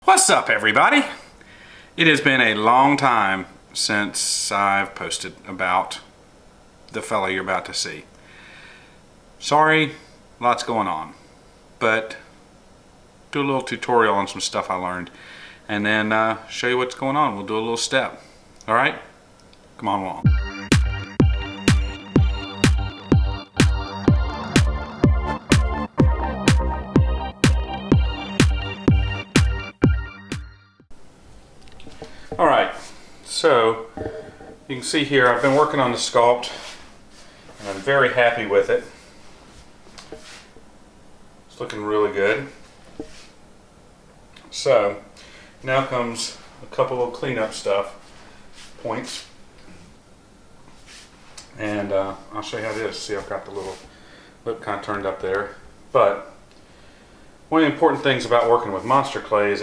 What's up, everybody? It has been a long time since I've posted about the fella you're about to see. Sorry, lots going on, but do a little tutorial on some stuff I learned and then show you what's going on. We'll do a little step. All right? Come on along. Alright, so you can see here I've been working on the sculpt and I'm very happy with it. It's looking really good. So now comes a couple of cleanup points, and I'll show you how it is. See, I've got the little lip kind of turned up there, but one of the important things about working with monster clay is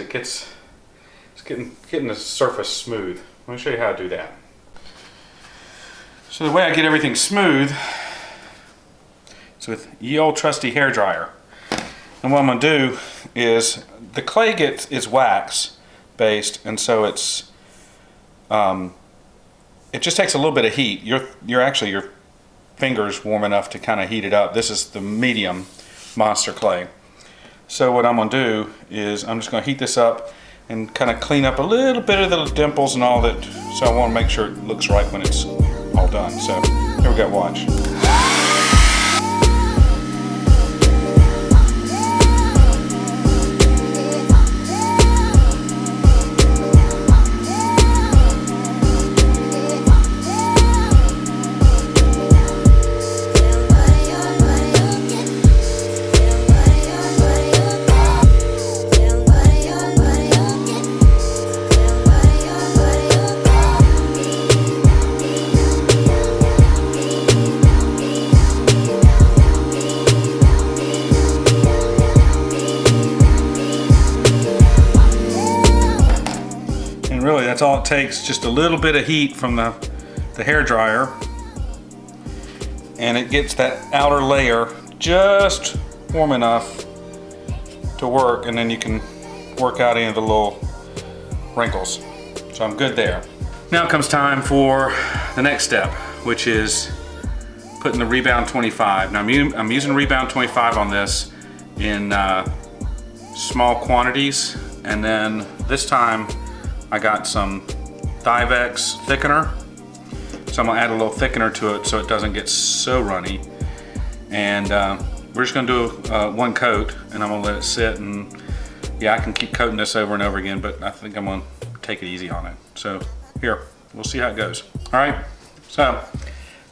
getting the surface smooth. Let me show you how to do that. So the way I get everything smooth is with ye old trusty hair dryer. And what I'm going to do is the clay is wax based, and so it just takes a little bit of heat. Your fingers warm enough to kind of heat it up. This is the medium monster clay. So what I'm going to do is I'm just going to heat this up and kind of clean up a little bit of the dimples and all that. So I want to make sure it looks right when it's all done. So here we go, watch. Really, that's all it takes, just a little bit of heat from the hair dryer, and it gets that outer layer just warm enough to work, and then you can work out any of the little wrinkles. So I'm good there. Now it comes time for the next step, which is putting the Rebound 25. Now I'm using Rebound 25 on this in small quantities, and then this time I got some Thivex thickener, so I'm gonna add a little thickener to it so it doesn't get so runny. And we're just gonna do one coat, and I'm gonna let it sit. And yeah, I can keep coating this over and over again, but I think I'm gonna take it easy on it. So here, we'll see how it goes. All right, so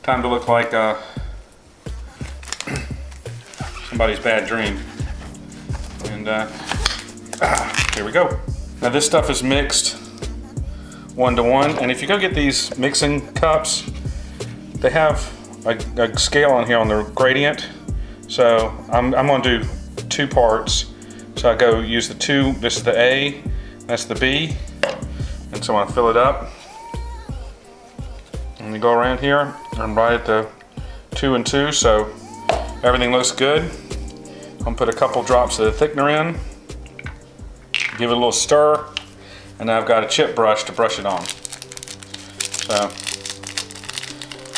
time to look like somebody's bad dream. And here we go. Now this stuff is mixed 1-to-1, and if you go get these mixing cups, they have a scale on here on the gradient. So I'm going to do 2 parts. So I go use the 2. This is the A, that's the B, and so I want to fill it up. And you go around here and right at the 2 and 2, so everything looks good. I'm gonna put a couple drops of the thickener in, give it a little stir, and now I've got a chip brush to brush it on. So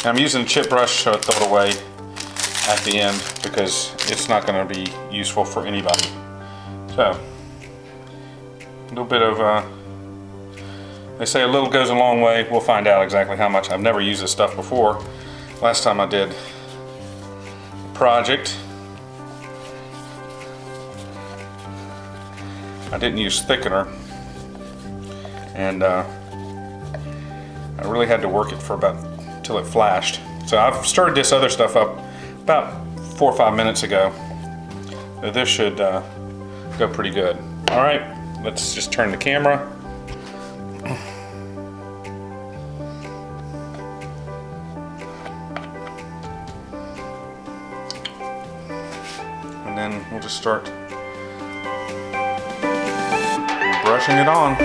I'm using a chip brush, so I throw it away at the end because it's not going to be useful for anybody. So a little bit of, they say a little goes a long way. We'll find out exactly how much. I've never used this stuff before. Last time I did a project, I didn't use thickener, and I really had to work it for till it flashed. So I've stirred this other stuff up about 4 or 5 minutes ago. So this should go pretty good. All right, let's just turn the camera. And then we'll just start brushing it on.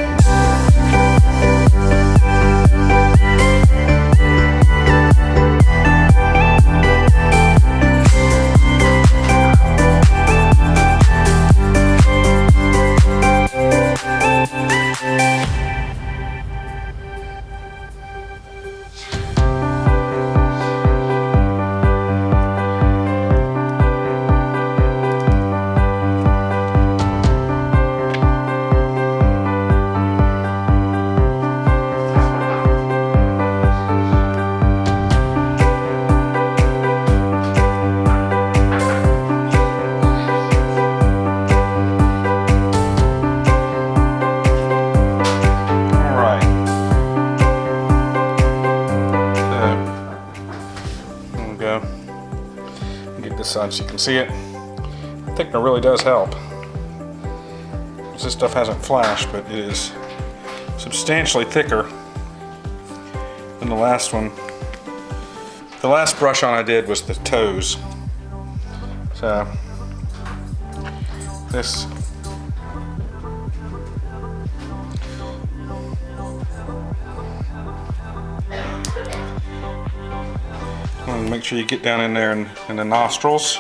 this side so you can see it. The thickener really does help. This stuff hasn't flashed, but it is substantially thicker than the last one. The last brush on I did was the toes. So this make sure you get down in there in the nostrils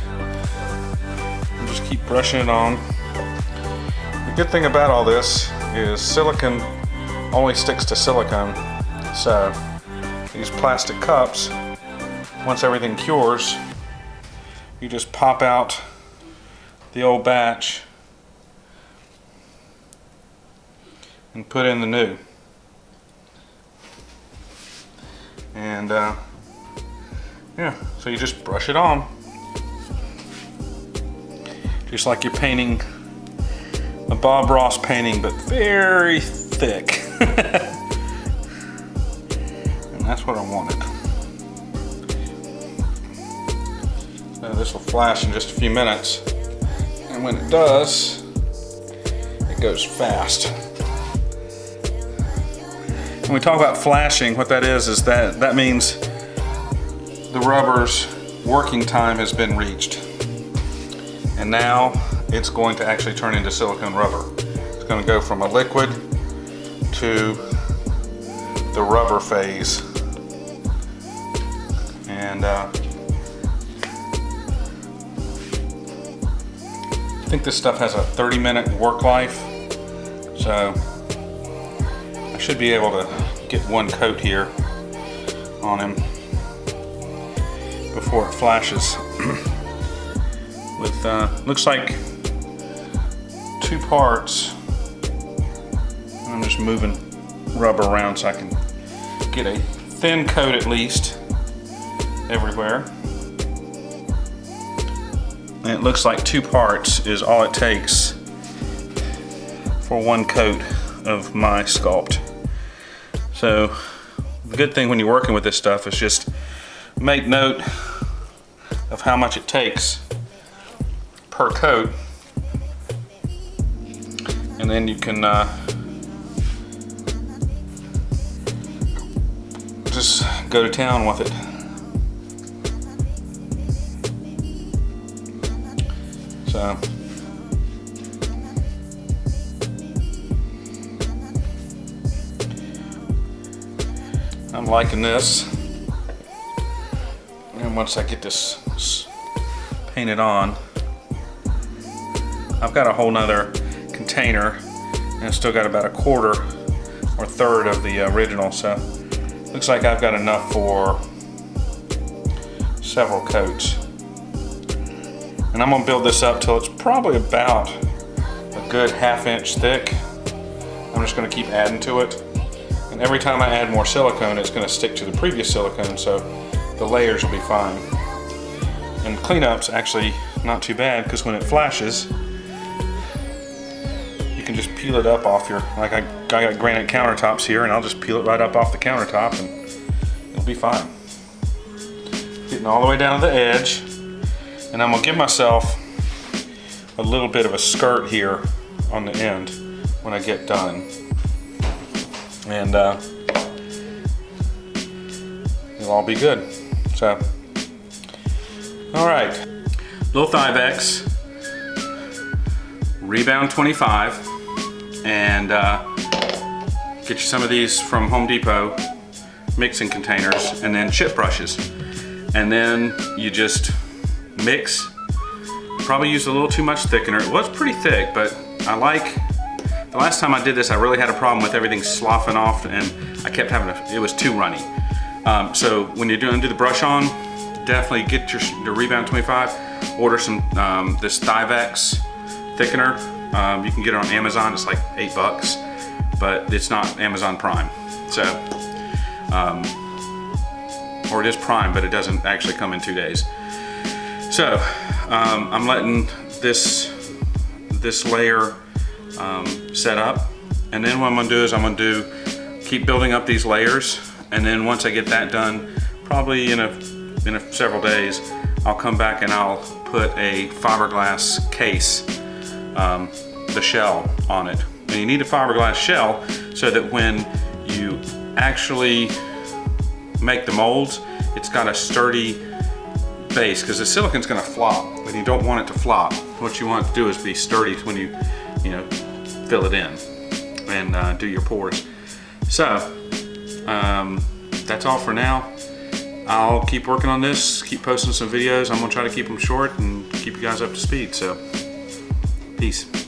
and just keep brushing it on. The good thing about all this is silicone only sticks to silicone, so these plastic cups, once everything cures, you just pop out the old batch and put in the new. And yeah, so you just brush it on. Just like you're painting a Bob Ross painting, but very thick. And that's what I wanted. So this will flash in just a few minutes. And when it does, it goes fast. When we talk about flashing, what that is that means the rubber's working time has been reached. And now it's going to actually turn into silicone rubber. It's going to go from a liquid to the rubber phase. And I think this stuff has a 30-minute work life. So I should be able to get one coat here on him before it flashes. With looks like 2 parts. I'm just moving rubber around so I can get a thin coat at least everywhere. And it looks like 2 parts is all it takes for 1 coat of my sculpt. So the good thing when you're working with this stuff is just make note of how much it takes per coat, and then you can just go to town with it. So I'm liking this, and once I get this painted on, I've got a whole nother container and I've still got about 1/4 or 1/3 of the original, so looks like I've got enough for several coats. And I'm gonna build this up till it's probably about a good 1/2 inch thick. I'm just gonna keep adding to it. And every time I add more silicone, it's gonna stick to the previous silicone, so the layers will be fine. And cleanup's actually not too bad, because when it flashes, you can just peel it up off your, like I got granite countertops here, and I'll just peel it right up off the countertop and it'll be fine. Getting all the way down to the edge, and I'm gonna give myself a little bit of a skirt here on the end when I get done. And it'll all be good. So, all right, little Thivex, Rebound 25, and get you some of these from Home Depot, mixing containers, and then chip brushes. And then you just mix. Probably used a little too much thickener. It was pretty thick, but I like, the last time I did this, I really had a problem with everything sloughing off, and I kept having it was too runny. So when you're do the brush on, definitely get your Rebound 25. Order some this Thivex thickener. You can get it on Amazon. It's like $8, but it's not Amazon Prime. So, or it is Prime, but it doesn't actually come in 2 days. So I'm letting this layer set up, and then what I'm gonna do is I'm gonna keep building up these layers, and then once I get that done, probably in several days, I'll come back and I'll put a fiberglass case, the shell on it. And you need a fiberglass shell so that when you actually make the molds, it's got a sturdy base, because the silicone's going to flop, and you don't want it to flop. What you want to do is be sturdy when you fill it in and do your pours. So that's all for now. I'll keep working on this, keep posting some videos. I'm going to try to keep them short and keep you guys up to speed. So peace.